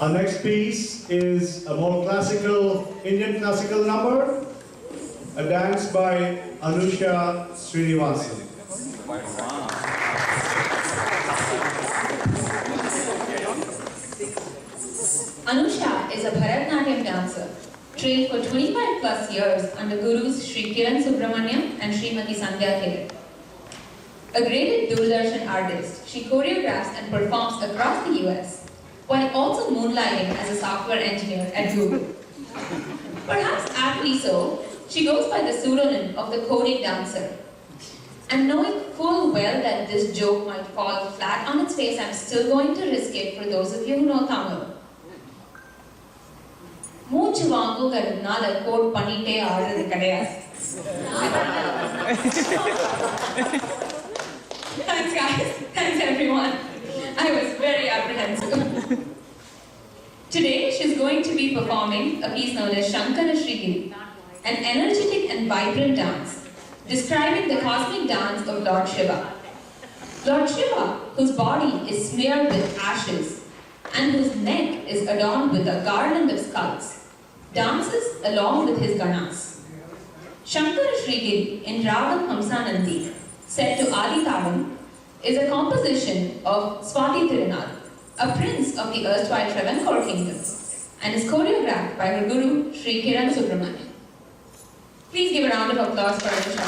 Our next piece is a more classical, Indian classical number, a dance by Anusha Srinivasan. Anusha is a Bharatanatyam dancer, trained for 25 plus years under Gurus Sri Kiran Subramaniam and Srimati Sandhya Kiran. A graded Doordarshan artist, she choreographs and performs across the US, while also moonlighting as a software engineer at Google. Perhaps aptly so, she goes by the pseudonym of the coding dancer. And knowing full well that this joke might fall flat on its face, I'm still going to risk it for those of you who know Tamil. மூச்சு வாங்குங்கிறதுனால code பண்ணிட்டே ஆடுறது கிடையாது. Thanks guys, thanks everyone. I was very apprehensive. Today she's going to be performing a piece known as Shankara Shrigiri, an energetic and vibrant dance describing the cosmic dance of Lord Shiva. Lord Shiva, whose body is smeared with ashes and whose neck is adorned with a garland of skulls, dances along with his ganas. Shankara Shrigiri in Ragam Hamsanandi, set to Adi Tavam, is a composition of Swati Tirunal, a prince of the erstwhile Travancore kingdom, and is choreographed by her guru Sri Kiran Subramaniam. Please give a round of applause for Anusha.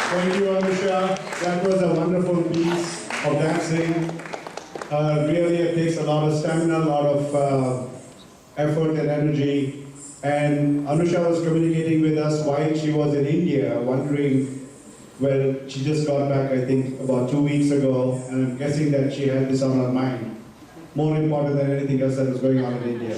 Thank you, Anusha. That was a wonderful piece of dancing. Really, it takes a lot of stamina, a lot of effort and energy. And Anusha was communicating with us while she was in India, wondering, well, she just got back, I think, about 2 weeks ago, and I'm guessing that she had this on her mind. More important than anything else that was going on in India.